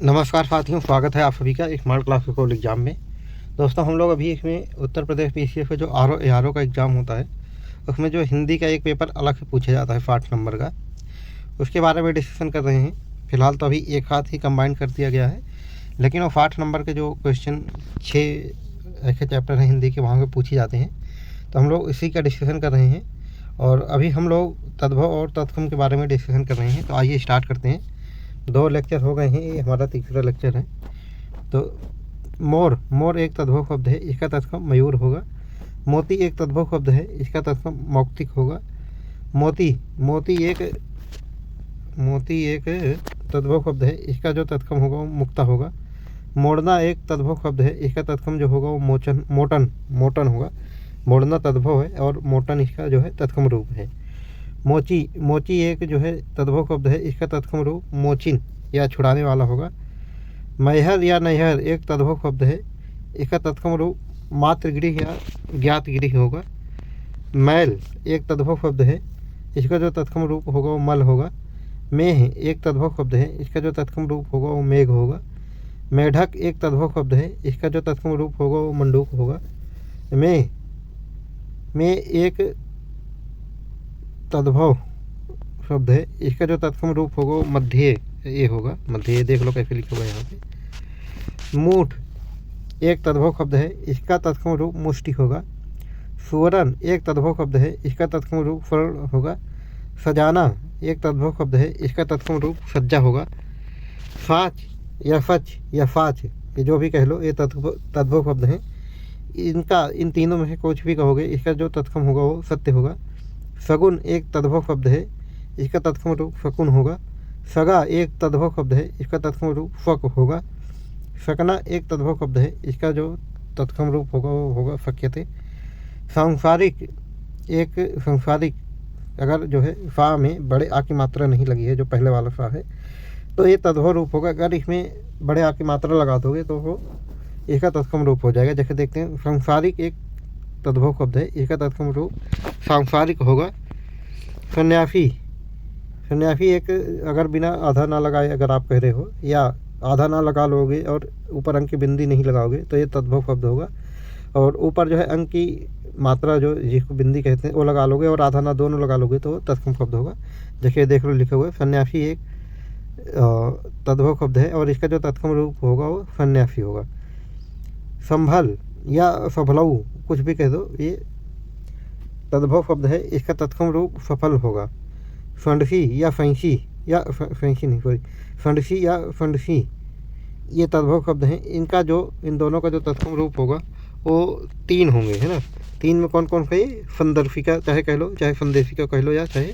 नमस्कार साथियों, स्वागत है आप सभी का स्मार्ट क्लास पेपर एग्ज़ाम में। दोस्तों, हम लोग अभी इसमें उत्तर प्रदेश पीसीएस का जो आरओ का एग्ज़ाम होता है, उसमें जो हिंदी का एक पेपर अलग से पूछा जाता है 60 नंबर का, उसके बारे में डिस्कशन कर रहे हैं। फिलहाल तो अभी एक साथ ही कंबाइन कर दिया गया है, लेकिन वो 60 नंबर के जो क्वेश्चन 6 ऐसे चैप्टर हैं हिंदी के, वहाँ पर पूछे जाते हैं। तो हम लोग इसी का डिस्कशन कर रहे हैं और अभी हम लोग तद्भव और तत्सम के बारे में डिस्कशन कर रहे हैं। तो आइए स्टार्ट करते हैं। 2 लेक्चर हो गए हैं, ये हमारा तीसरा लेक्चर है। तो मोर एक तद्भव शब्द है, इसका तत्सम मयूर होगा। मोती एक तद्भव शब्द है, इसका तत्सम मौक्तिक होगा। मोती एक तद्भव शब्द है, इसका जो तत्सम होगा वो मुक्ता होगा। मोड़ना एक तद्भव शब्द है, इसका तत्सम जो होगा वो मोटन होगा। मोड़ना तद्भव है और मोटन इसका जो है तत्सम रूप है। मोची एक जो है तद्भव शब्द है, इसका तत्सम रूप मोचिन या छुड़ाने वाला होगा। मैहर या नैहर एक तद्भव शब्द है, इसका तत्सम रूप मातृगृह या ज्ञात गृह होगा। मैल एक तद्भव शब्द है, इसका जो तत्सम रूप होगा वो मल होगा। मेह एक तद्भव शब्द है, इसका जो तत्सम रूप होगा वो मेघ होगा। मेढक एक तद्भव शब्द है, इसका जो तत्सम रूप होगा वो मंडूक होगा। में एक तद्भव शब्द है, इसका जो तत्सम रूप होगा वो मध्य ये होगा। मध्य देख लो कैसे लिखा हुआ है यहाँ पे। मूठ एक तद्भव शब्द है, इसका तत्सम रूप मुष्टि होगा। सुवर्ण एक तद्भव शब्द है, इसका तत्सम रूप स्वर्ण होगा। सजाना एक तद्भव शब्द है, इसका तत्सम रूप सज्जा होगा। साच या सच या साच, ये जो भी कह लो, ये तद्भव शब्द हैं। इन तीनों में से कुछ भी कहोगे, इसका जो तत्सम होगा वो सत्य होगा। सगुन एक तद्भव शब्द है, इसका तत्सम रूप शकुन होगा। सगा एक तद्भव शब्द है, इसका तत्सम रूप शक होगा। सकना एक तद्भव शब्द है, इसका जो तत्सम रूप होगा वो होगा शक्यते। सांसारिक अगर जो है फा में बड़े आ की मात्रा नहीं लगी है, जो पहले वाला फा है, तो ये तद्भव रूप होगा। अगर इसमें बड़े आ की मात्रा लगा दोगे तो वो इसका तत्सम रूप हो जाएगा। जैसे देखते हैं, सांसारिक एक तद्भव शब्द है, इसका तत्सम रूप सांसारिक होगा। सन्यासी एक, अगर बिना आधा ना लगाए अगर आप कह रहे हो, या आधा ना लगा लोगे और ऊपर अंक की बिंदी नहीं लगाओगे, तो ये तद्भव शब्द होगा। और ऊपर जो है अंक की मात्रा जो जिसको बिंदी कहते हैं वो लगा लोगे, और आधा ना दोनों लगा लोगे तो तत्सम शब्द होगा। देखिए देख लो लिखे हुए, सन्यासी एक तद्भव शब्द है और इसका जो तत्सम रूप होगा वो सन्यासी होगा। संभल या सफलऊ कुछ भी कह दो, ये तद्भव शब्द है, इसका तत्सम रूप सफल होगा। फंडसी या फैंसी या फंडसी या फंडसी, ये तद्भव शब्द हैं। इन दोनों का जो तत्सम रूप होगा वो 3 होंगे, है ना। 3 में कौन कौन से? संदर्शिका चाहे कह लो, चाहे संदेशिका कह लो, या चाहे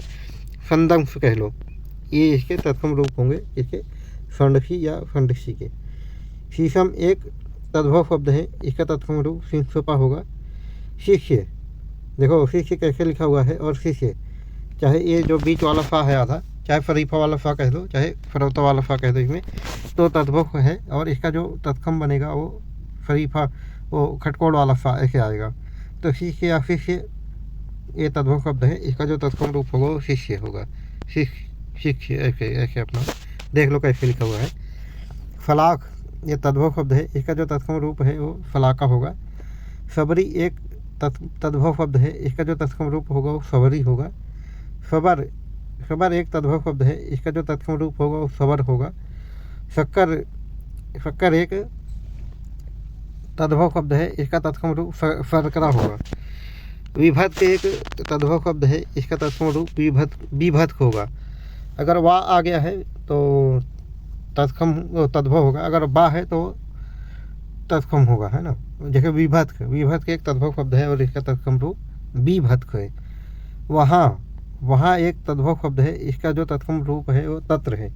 संदंश कह लो, ये इसके तत्सम रूप होंगे, इसके फंडसी या फंडसी के। शीशम एक तद्भव शब्द है, इसका तत्सम रूप शिंसपा होगा। शिष्य देखो, शिष्य कैसे लिखा हुआ है, और शिष्य चाहे ये जो बीच वाला फा है आधा, चाहे फरीफा वाला फा कह दो, चाहे फरौता वाला फा कह दो, इसमें तो तद्भव है। और इसका जो तत्सम बनेगा वो फरीफा, वो खटकोड़ वाला फा ऐसे आएगा। तो शिष्य या शिष्य ये तद्भव शब्द है, इसका जो तत्सम रूप होगा वो शिष्य होगा। शिष्य ऐसे अपना देख लो कैसे लिखा हुआ है। फलाक ये तद्भव शब्द है, इसका जो तत्सम रूप है वो फलाका होगा। सबरी एक तद्भव शब्द है, इसका जो तत्सम रूप होगा वो सबरी होगा। सबर एक तद्भव शब्द है, इसका जो तत्सम रूप होगा वो सबर होगा। शक्कर एक तद्भव शब्द है, इसका तत्सम रूप शर्करा होगा। विभक्त एक तद्भव शब्द है, इसका तत्सम रूप विभक्त होगा। अगर वाह आ गया है तो तद्भव होगा, अगर बा है तो तत्सम होगा, है ना। जैसे विभक्त एक तद्भव शब्द है और इसका तत्सम रूप विभक्त है। वहाँ एक तद्भव शब्द है, इसका जो तत्सम रूप है वो तत्र है।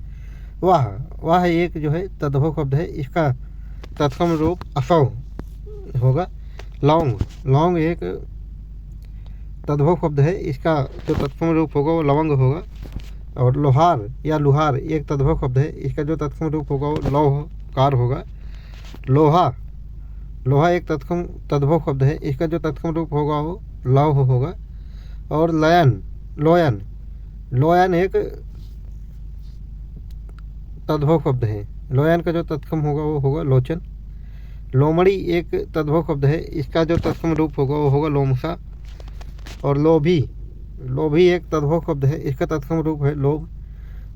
वाह एक जो है तद्भव शब्द है, इसका तत्सम रूप असौ होगा। लौंग एक तद्भव शब्द है, इसका जो तत्सम रूप होगा वो लवंग होगा। और लोहार या लुहार एक तद्भव शब्द है, इसका जो तत्सम रूप होगा वो लौहकार होगा। लोहा एक तद्भव शब्द है, इसका जो तत्सम रूप होगा वो लौह होगा। और लोयन एक तद्भव शब्द है, लोयन का जो तत्सम होगा वो होगा लोचन। लोमड़ी एक तद्भव शब्द है, इसका जो तत्सम रूप होगा वो होगा लोमसा। और लोभी, लोभी एक तद्भव शब्द है, इसका तत्सम रूप है लोभ।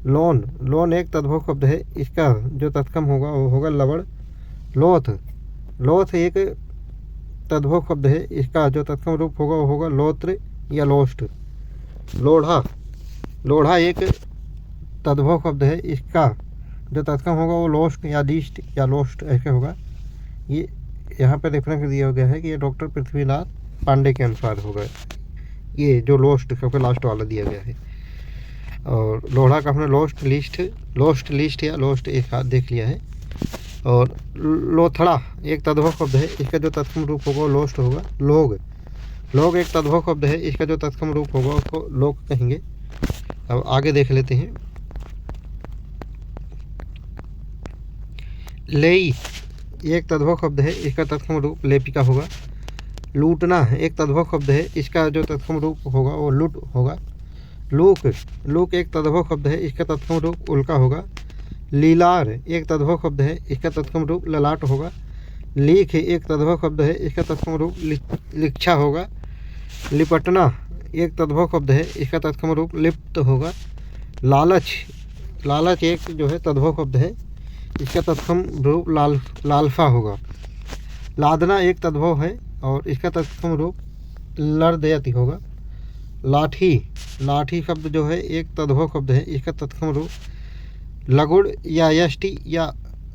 लोन, लोन एक तद्भव शब्द है, इसका जो तत्सम होगा वो होगा लवण। लोथ, लोथ एक तद्भव शब्द है, इसका जो तत्सम रूप होगा वो होगा लोत्र या लोष्ट। लोढ़ा, लोढ़ा एक तद्भव शब्द है, इसका जो तत्सम होगा वो लोष्ट या लीष्ट या लोष्ट ऐसे होगा। ये यहाँ पे रेफरेंस दिया गया है कि ये डॉक्टर पृथ्वीनाथ पांडे के अनुसार होगा, ये जो लोस्ट सबसे लास्ट वाला दिया गया है। और लोढ़ा का हमने लोस्ट लिस्ट या लोस्ट एक हाथ देख लिया है। और लोथड़ा एक तद्भव शब्द है, इसका जो तत्सम रूप होगा वो लोस्ट होगा। लोग, लोग एक तद्भव शब्द है, इसका जो तत्सम रूप होगा उसको लोग कहेंगे। अब आगे देख लेते हैं। लेई एक तद्भव शब्द है, इसका तत्सम रूप लेपिका होगा। लूटना एक तद्भव शब्द है, इसका जो तत्सम रूप होगा वो लुट होगा। लूक, लूक एक तद्भव शब्द है, इसका तत्सम रूप उल्का होगा। लीलार एक तद्भव शब्द है, इसका तत्सम रूप ललाट होगा। लीख एक तद्भव शब्द है, इसका तत्सम रूप लिच्छा होगा। लिपटना एक तद्भव शब्द है, इसका तत्सम रूप लिप्त होगा। लालच, लालच एक जो है तद्भव शब्द है, इसका तत्सम रूप लालसा होगा। लादना एक तद्भव है और इसका तत्सम रूप लड़दयति होगा। लाठी, लाठी शब्द जो है एक तद्भव शब्द है, इसका तत्सम रूप लगुड़ या यष्टि या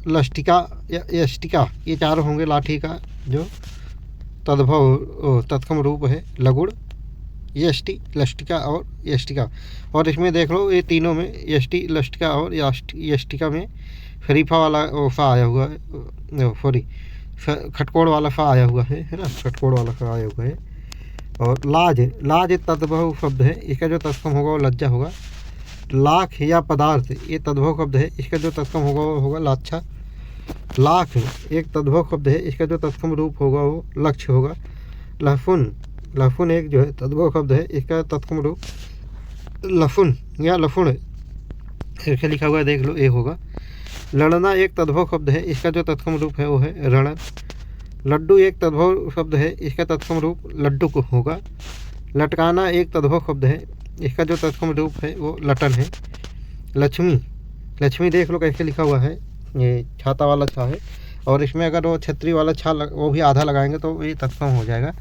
लष्टिका या यष्टिका, ये चारों होंगे लाठी का जो तत्सम रूप है। लगुड़, यष्टि, लष्टिका और यष्टिका। और इसमें देख लो ये तीनों में यष्टि, लष्टिका और यष्टिका में शरीफा वाला फा आया हुआ है, सॉरी खटकोड़ वाला फा आया हुआ है ना, खटकोड़ वाला फा आया हुआ है। और लाज, लाज तद्भव शब्द है, इसका जो तत्सम होगा वो लज्जा होगा। लाख या पदार्थ ये तद्भव शब्द है, इसका जो तत्सम होगा वो होगा लाच्छा। लाख एक तद्भव शब्द है, इसका जो तत्सम रूप होगा वो लक्ष्य होगा। लहफुन, लहफुन एक जो है तद्भव शब्द है, इसका तत्सम रूप लफुन या लफुन ऐसे लिखा हुआ है, देख लो ये होगा। लड़ना एक तद्भव शब्द है, इसका जो तत्सम रूप है वो है रणन। लड्डू एक तद्भव शब्द है, इसका तत्सम रूप लड्डू को होगा। लटकाना एक तद्भव शब्द है, इसका जो तत्सम रूप है वो लटन है। लक्ष्मी, लक्ष्मी देख लो कैसे लिखा हुआ है, ये छाता वाला छा है और इसमें अगर वो छतरी वाला छा वो भी आधा लगाएंगे तो ये तत्सम हो जाएगा।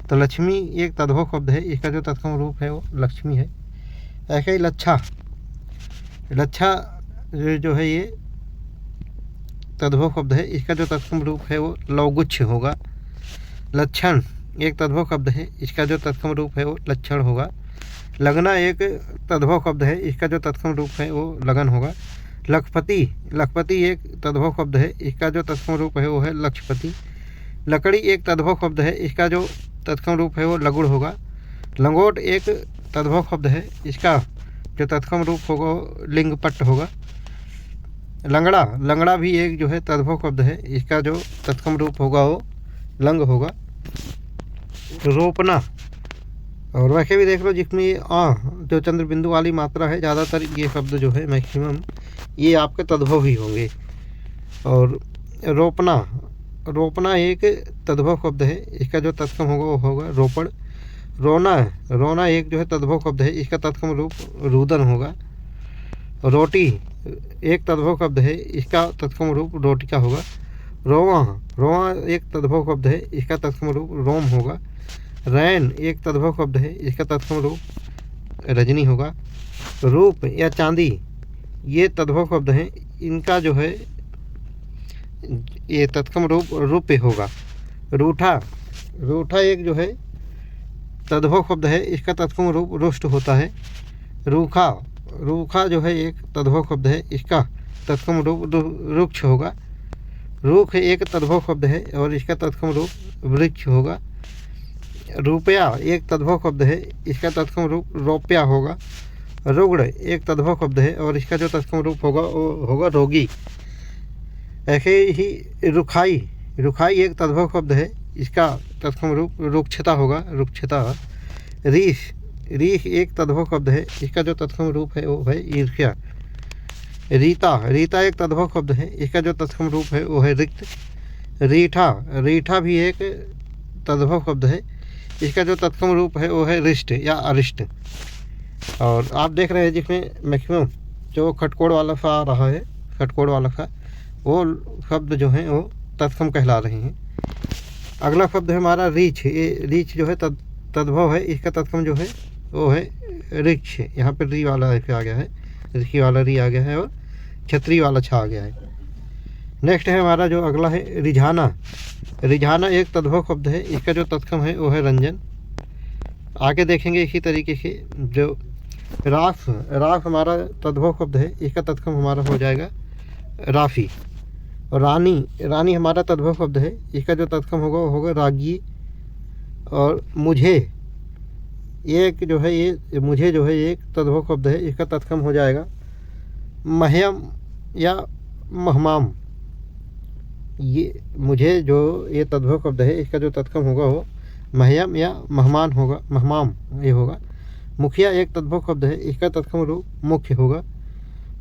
तो लक्ष्मी एक तद्भव शब्द है, इसका जो तत्सम रूप है वो लक्ष्मी है। ऐसे ही लच्छा, लच्छा जो है ये तद्भव शब्द है, इसका जो तत्सम रूप है वो लवगुच्छ होगा। लक्षण एक तद्भव शब्द है, इसका जो तत्सम रूप है वो लक्षण होगा। लगना एक तद्भव शब्द है, इसका जो तत्सम रूप है वो लगन होगा। लखपति, लखपति एक तद्भव शब्द है, इसका जो तत्सम रूप है वो है लक्षपति। लकड़ी एक तद्भव शब्द है, इसका जो तत्सम रूप है वो लगुड़ होगा। लंगोट एक तद्भव शब्द है, इसका जो तत्सम रूप होगा वो लिंगपट्ट होगा। लंगड़ा, लंगड़ा भी एक जो है तद्भव शब्द है, इसका जो तत्सम रूप होगा वो लंग होगा। रोपना, और वैसे भी देख लो जिसमें ये जो चंद्र बिंदु वाली मात्रा है, ज़्यादातर ये शब्द जो है मैक्सिमम ये आपके तद्भव ही होंगे। और रोपना, रोपना एक तद्भव शब्द है, इसका जो तत्सम होगा वो होगा रोपण। रोना, रोना एक जो है तद्भव शब्द है, इसका तत्सम रूप रुदन होगा। रोटी एक तद्भव शब्द है, इसका तत्सम रूप रोटिका होगा। रोवा, रोवा एक तद्भव शब्द है, इसका तत्सम रूप रोम होगा। रैन एक तद्भव शब्द है, इसका तत्सम रूप रजनी होगा। रूप या चांदी ये तद्भव शब्द हैं, इनका जो है ये तत्सम रूप रूप्य होगा। रूठा, रूठा एक जो है तद्भव शब्द है, इसका तत्सम रूप रुष्ट होता है। रूखा, रूखा जो है एक तद्भव शब्द है, इसका तत्सम रूप वृक्ष होगा। रूख एक तद्भव शब्द है और इसका तत्सम रूप वृक्ष होगा। रुपया एक तद्भव शब्द है, इसका तत्सम रूप रोप्या होगा। रुग्ण एक तद्भव शब्द है और इसका जो तत्सम रूप होगा वो होगा रोगी। ऐसे ही रुखाई, रुखाई एक तद्भव शब्द है, इसका तत्सम रूप रुक्षता होगा, रुक्षता। रीश, रीश एक तद्भव शब्द है, इसका जो तत्सम रूप है वो है ईर्ष्या। रीता, रीता एक तद्भव शब्द है, इसका जो तत्सम रूप है वो है रिक्त। रीठा, रीठा भी एक तद्भव शब्द है, इसका जो तत्सम रूप है वो है रिष्ट या अरिष्ट। और आप देख रहे हैं जिसमें मैक्सिमम जो खटकोड़ वाला सा आ रहा है, खटकोड़ वाला सा, वो शब्द जो हैं वो तत्सम कहला रहे हैं। अगला शब्द है हमारा रीछ। ये रीछ जो है तद्भव है, इसका तत्सम जो है वो है ऋक्ष। यहाँ पर री वाला ऐसे आ गया है, ऋषि वाला री आ गया है और छतरी वाला छा आ गया है। नेक्स्ट है हमारा जो अगला है रिझाना। रिझाना एक तद्भव शब्द है, इसका जो तत्सम है वो है रंजन। आगे देखेंगे इसी तरीके से जो राफ, राफ हमारा तद्भव शब्द है, इसका तत्सम हमारा हो जाएगा राफी। और रानी, रानी हमारा तद्भव शब्द है, इसका जो तत्सम होगा वो होगा रागी। और मुझे, एक जो है ये मुझे जो है एक तद्भव शब्द है, इसका तत्सम हो जाएगा मह्यम या महमाम। ये मुझे जो ये तद्भव शब्द है, इसका जो तत्सम होगा वो मह्यम या महमान होगा, महमाम ये होगा। मुखिया एक तद्भव शब्द है, इसका तत्सम रूप मुख्य होगा।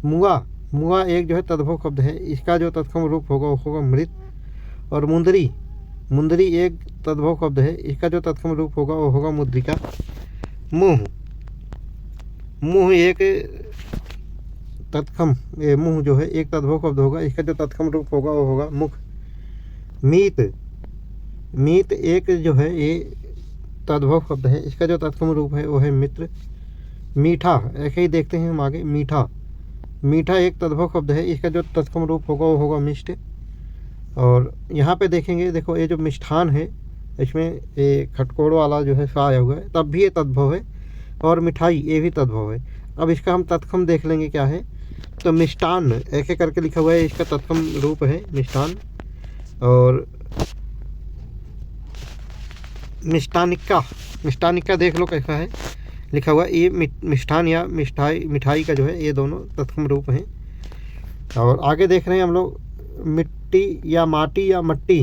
मुआ, मुआ एक जो है तद्भव शब्द है, इसका जो तत्सम रूप होगा वो होगा मृत। और मुंदरी, मुंदरी एक तद्भव शब्द है, इसका जो तत्सम रूप होगा वो होगा मुद्रिका। मुँह, मुँह एक तत्सम, ये मुँह जो है एक तद्भव शब्द होगा, इसका जो तत्सम रूप होगा वो होगा मुख। मीत, मीत एक जो है ये तद्भव शब्द है, इसका जो तत्सम रूप है वो है मित्र। मीठा, ऐसे ही देखते हैं हम आगे। मीठा, मीठा एक तद्भव शब्द है, इसका जो तत्सम रूप होगा वो होगा मिष्ट। और यहाँ पे देखेंगे, देखो ये जो मिष्ठान है, इसमें ये खटकोड़ वाला जो है सा आया हुआ है, तब भी ये तद्भव है। और मिठाई ये भी तद्भव है। अब इसका हम तत्सम देख लेंगे क्या है। तो मिष्टान ऐसे करके लिखा हुआ है, इसका तत्सम रूप है मिष्टान। और मिष्टानिका, मिष्टानिका देख लो कैसा है लिखा हुआ है, ये मिष्ठान या मिठाई, मिठाई का जो है ये दोनों तत्सम रूप हैं। और आगे देख रहे हैं हम लोग मिट्टी या माटी या मट्टी,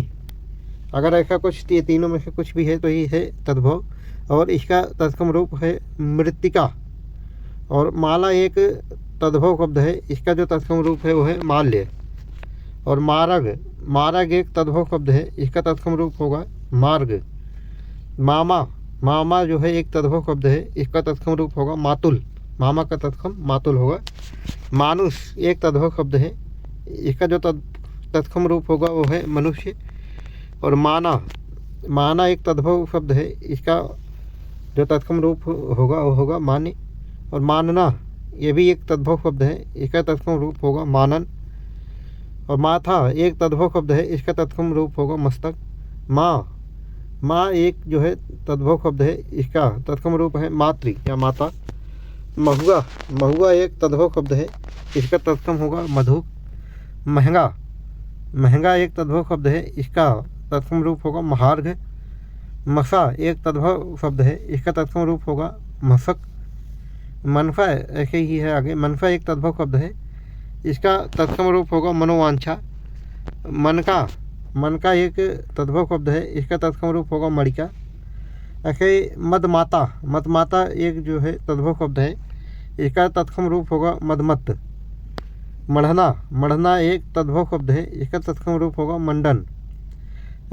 अगर ऐसा कुछ ये तीनों में से कुछ भी है तो ये है तद्भव। और इसका तत्सम रूप है मृत्तिका। और माला एक तद्भव शब्द है, इसका जो तत्सम रूप है वो है माल्य। और मार्ग, मार्ग एक तद्भव शब्द है, इसका तत्सम रूप होगा मार्ग। मामा, मामा जो है एक तद्भव शब्द है, इसका तत्सम रूप होगा मातुल। मामा का तत्सम मातुल होगा। मानुष एक तद्भव शब्द है, इसका जो तत्सम रूप होगा वो है मनुष्य। और माना, माना एक तद्भव शब्द है, इसका जो तत्सम रूप होगा वो होगा मान्य। और मानना ये भी एक तद्भव शब्द है, इसका तत्सम रूप होगा मानन। और माथा एक तद्भव शब्द है, इसका तत्सम रूप होगा मस्तक। माँ, माँ एक जो है तद्भव शब्द है, इसका तत्सम रूप है मातृ या माता। महुआ, महुआ एक तद्भव शब्द है, इसका तत्सम होगा मधु। महंगा, महंगा एक तद्भव शब्द है, इसका तत्सम रूप होगा महार्घ। मसा एक तद्भव शब्द है, इसका तत्सम रूप होगा मशक। मनफा ऐसे ही है आगे। मनफा एक तद्भव शब्द है, इसका तत्सम रूप होगा मनोवांछा। मनका, मनका एक तद्भव शब्द है, इसका तत्सम रूप होगा मणिका। ऐसे मदमाता, मदमाता एक जो है तद्भव शब्द है, इसका तत्सम रूप होगा मदमत्त। मढ़ना, मढ़ना एक तद्भव शब्द है, इसका तत्सम रूप होगा मंडन।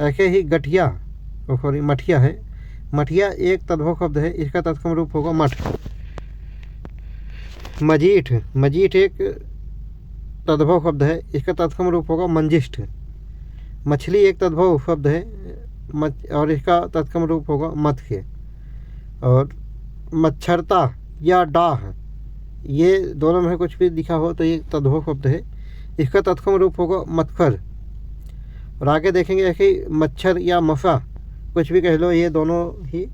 ऐसे ही गठिया, सॉरी मठिया है, मठिया एक तद्भव शब्द है, इसका तत्सम रूप होगा मठ। मजीठ, मजीठ एक तद्भव शब्द है, इसका तत्सम रूप होगा मंजिष्ठ। मछली एक तद्भव शब्द है, और इसका तत्सम रूप होगा मत्स्य। और मच्छरता या डाह, ये दोनों में कुछ भी लिखा हो तो ये तद्भव शब्द है, इसका तत्सम रूप होगा मत्सर। और आगे देखेंगे ऐसे ही मच्छर या मसा, कुछ भी कह लो, ये दोनों ही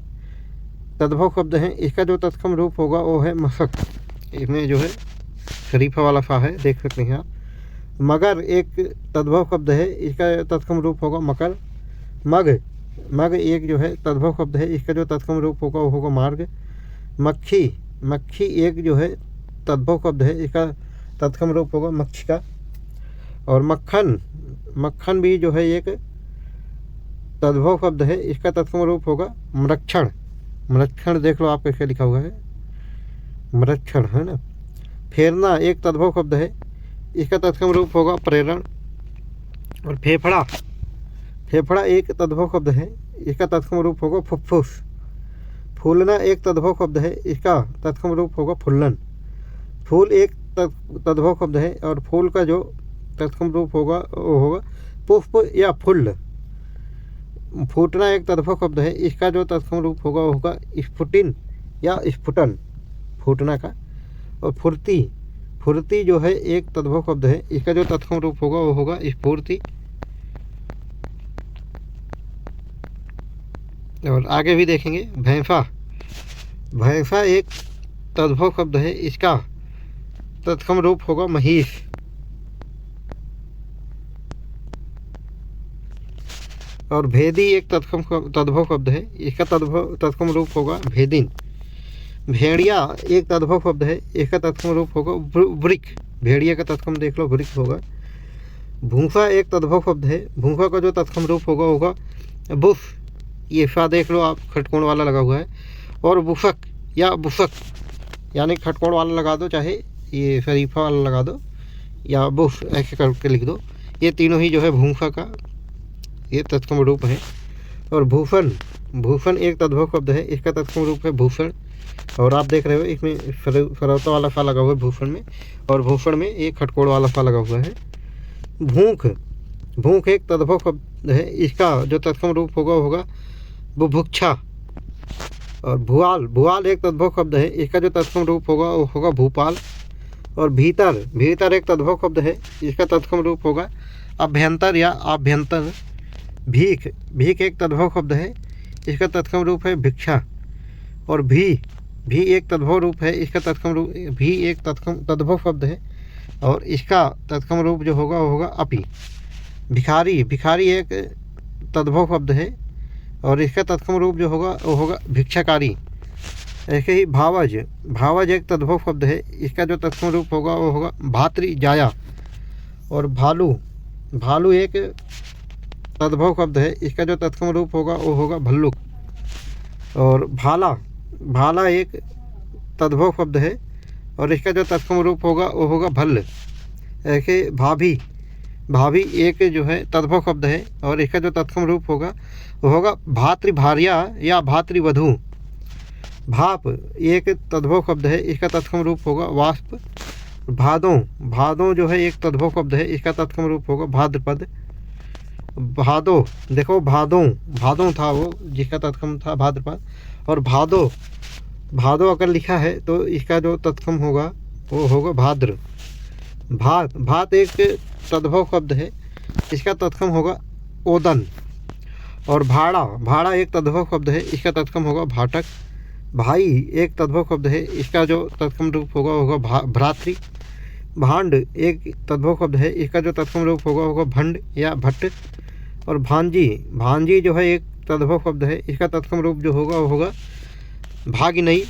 तद्भव शब्द हैं, इसका जो तत्सम रूप होगा वो है मशक। इसमें जो है शरीफा वाला सा है, देख सकते हैं आप। मगर एक तद्भव शब्द है, इसका तत्सम रूप होगा मकर। मग, मग एक जो है तद्भव शब्द है, इसका जो तत्सम रूप होगा वो होगा मार्ग। मक्खी, मक्खी एक जो है तद्भव शब्द है, इसका तत्सम रूप होगा मक्षिका। और मक्खन, मक्खन भी जो है एक तद्भव शब्द है, इसका तत्सम रूप होगा मृक्षण। मृक्षण देख लो आप कैसे लिखा हुआ है, मृक्षण है ना। फेरना एक तद्भव शब्द है, इसका तत्सम रूप होगा प्रेरण। और फेफड़ा, फेफड़ा एक तद्भव शब्द है, इसका तत्सम रूप होगा फुफ्फुस। फूलना एक तद्भव शब्द है, इसका तत्सम रूप होगा फुल्लन। फूल एक तद्भव शब्द है और फूल का जो तत्सम रूप होगा वो होगा पुष्प या फुल्ल। फूटना एक तद्भव शब्द है, इसका जो तत्सम रूप होगा वो होगा स्फुटिन या स्फुटन, फूटना का। और फुर्ती, फुर्ती जो है एक तद्भव शब्द है, इसका जो तत्सम रूप होगा वो होगा स्फूर्ति। और आगे भी देखेंगे भैंसा, भैंसा एक तद्भव शब्द है, इसका तत्सम रूप होगा महिष। और भेदी एक तद्भव शब्द है, इसका तत्सम रूप होगा भेदिन। भेड़िया एक तद्भव शब्द है, इसका तत्सम रूप होगा वृक। भेड़िया का तत्सम देख लो वृक होगा। भूसा एक तद्भव शब्द है, भूसा का जो तत्सम रूप होगा होगा बुस। ये फा देख लो आप, खटकोण वाला लगा हुआ है। और बुसक या बुसक, यानी खटकोण वाला लगा दो, चाहे ये शरीफा वाला लगा दो, या बुस ऐसे करके लिख दो। ये तीनों ही जो है भूसा का ये तत्सम रूप है। और भूषण, भूषण एक तद्भव शब्द है, इसका तत्सम रूप है भूषण। और आप देख रहे हो इसमें सरौता वाला सा लगा हुआ है भूषण में, और भूषण में एक खटकोड़ वाला सा लगा हुआ है। भूख, भूख एक तद्भव शब्द है, इसका जो तत्सम रूप होगा होगा बुभुक्षा। और भुआल, भुआल एक तद्भव शब्द है, इसका जो तत्सम रूप होगा वो होगा भूपाल। और भीतर, भीतर एक तद्भव शब्द है, इसका तत्सम रूप होगा अभ्यंतर या आभ्यंतर। भीख, भीख एक तद्भव शब्द है, इसका तत्सम रूप है भिक्षा। और भी एक तद्भव रूप है, इसका तत्सम रूप भी एक तद्भव शब्द है, और इसका तत्सम रूप जो होगा वो होगा अपि। भिखारी, भिखारी एक तद्भव शब्द है, और इसका तत्सम रूप जो होगा वो होगा भिक्षाकारी। ऐसे ही भावज, भावज एक तद्भव शब्द है, इसका जो तत्सम रूप होगा वो होगा भातृजाया। और भालू, भालू एक तद्भव शब्द है, इसका जो तत्सम रूप होगा वो होगा भल्लुक। और भाला, भाला एक तद्भव शब्द है, और इसका जो तत्सम रूप होगा वो होगा भल्ल। ऐसे भाभी, भाभी एक जो है तद्भव शब्द है, और इसका जो तत्सम रूप होगा वो होगा भातृभार्या या भातृवधू। भाप एक तद्भव शब्द है, इसका तत्सम रूप होगा वाष्प। भादों, भादों जो है एक तद्भव शब्द है, इसका तत्सम रूप होगा भाद्रपद। भादो, देखो भादों, भादों था वो जिसका तत्सम था भाद्रपद। और भादो, भादो अगर लिखा है तो इसका जो तत्सम होगा वो होगा भाद्र। भात, भात एक तद्भव शब्द है, इसका तत्सम होगा ओदन। और भाड़ा, भाड़ा एक तद्भव शब्द है, इसका तत्सम होगा भाटक। भाई एक तद्भव शब्द है, इसका जो तत्सम रूप होगा होगा भ्रातृ। भांड एक तद्भव शब्द है, इसका जो तत्सम रूप होगा होगा भंड या भट्ट। और भांजी, भांजी जो है एक तद्भव शब्द है, इसका तत्सम रूप जो होगा वो होगा भागिनेय।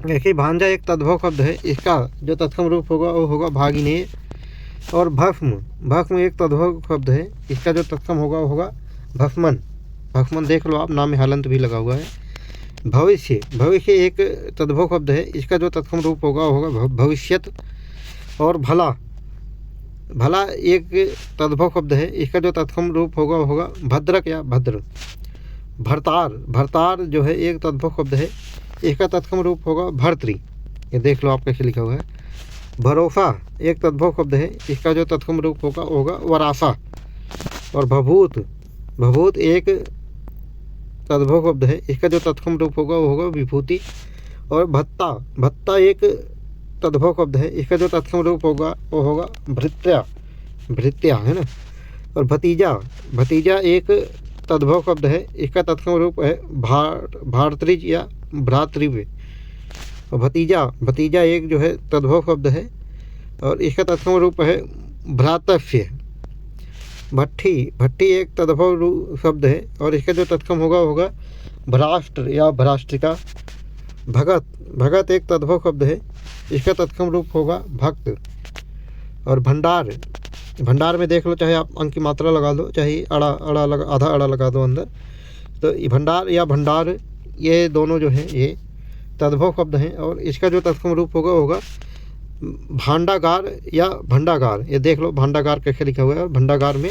ऐसे भांजा एक तद्भव शब्द है, इसका जो तत्सम रूप होगा वो होगा भागिनेय। और भस्म, भस्म एक तद्भव शब्द है, इसका जो तत्सम होगा वो होगा भस्मन। भस्मन देख लो आप, नाम में हलंत भी लगा हुआ है। भविष्य, भविष्य एक तद्भव शब्द है, इसका जो तत्सम रूप होगा वो होगा भविष्यत। और भला, भला एक तद्भव शब्द है, इसका जो तत्सम रूप होगा वो होगा भद्रक या भद्र। भरतार, भरतार जो है एक तद्भव शब्द है, इसका तत्सम रूप होगा भर्तृ। ये देख लो आप कैसे लिखा हुआ है। भरोसा एक तद्भव शब्द है, इसका जो तत्सम रूप होगा वो होगा वरासा। और भभूत, भभूत एक तद्भव शब्द है, इसका जो तत्सम रूप होगा वो होगा विभूति। और भत्ता, भत्ता एक तद्भव शब्द है, इसका जो तत्सम रूप होगा वो होगा भृत्या, भृत्या है ना। और भतीजा, भतीजा एक तद्भव शब्द है, इसका तत्सम रूप है भातृज या भ्रातृव्य। और भतीजा, भतीजा एक जो है तद्भव शब्द है, और इसका तत्सम रूप है भ्रातव्य। भट्ठी, भट्टी एक तद्भव शब्द है, और इसका जो तत्सम होगा होगा भ्राष्ट्र या भ्राष्ट्रिका। भगत, भगत एक तद्भव शब्द है, इसका तत्सम रूप होगा भक्त। और भंडार, भंडार में देख लो, चाहे आप अंक की मात्रा लगा दो, चाहे अड़ा अड़ा लगा, आधा अड़ा लगा दो अंदर, तो ये भंडार या भंडार ये दोनों जो हैं ये तद्भव शब्द हैं, और इसका जो तत्सम रूप होगा होगा भांडागार या भंडागार, ये देख लो भांडागार कैसे लिखा हुआ है। और भंडागार में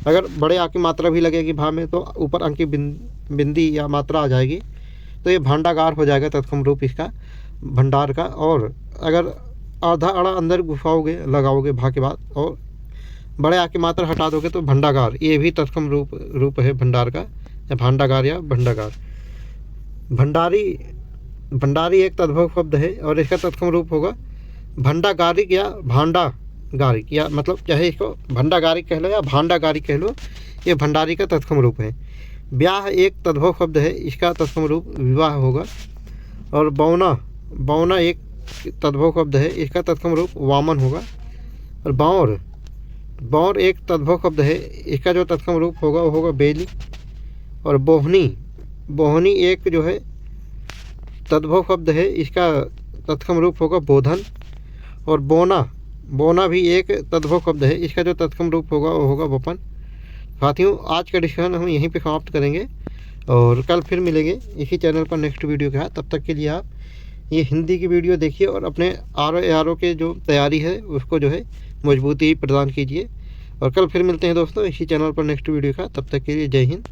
अगर बड़े आ की मात्रा भी लगेगी भा में तो ऊपर अंक की बिंदी या मात्रा आ जाएगी, तो ये भांडागार हो जाएगा तत्सम रूप इसका भंडार का। और अगर आधा अड़ा अंदर घुसाओगे लगाओगे भा के बाद और बड़े आ की मात्रा हटा दोगे तो भंडागार, ये भी तत्सम रूप है भंडार का, या भांडागार या भंडागार। भंडारी एक तद्भव शब्द है और इसका तत्सम रूप होगा भंडागारिक या भांडागारिक, या मतलब चाहे इसको भंडागारिक कह लो या भांडागारिक कह लो, ये भंडारी का तत्सम रूप है। ब्याह एक तद्भव शब्द है, इसका तत्सम रूप विवाह होगा। और बौना एक तद्भव शब्द है, इसका तत्सम रूप वामन होगा। और बौर एक तद्भव शब्द है, इसका जो तत्सम रूप होगा वो होगा बेली। और बोहनी एक जो है तद्भव शब्द है, इसका तत्सम रूप होगा बोधन। और बोना भी एक तद्भव शब्द है, इसका जो तत्सम रूप होगा वो होगा वपन। साथियों, आज का डिस्कशन हम यहीं पे समाप्त करेंगे और कल फिर मिलेंगे इसी चैनल पर नेक्स्ट वीडियो के साथ। तब तक के लिए आप ये हिंदी की वीडियो देखिए और अपने आर के जो तैयारी है उसको जो है मजबूती प्रदान कीजिए। और कल फिर मिलते हैं दोस्तों इसी चैनल पर नेक्स्ट वीडियो का। तब तक के लिए जय हिंद।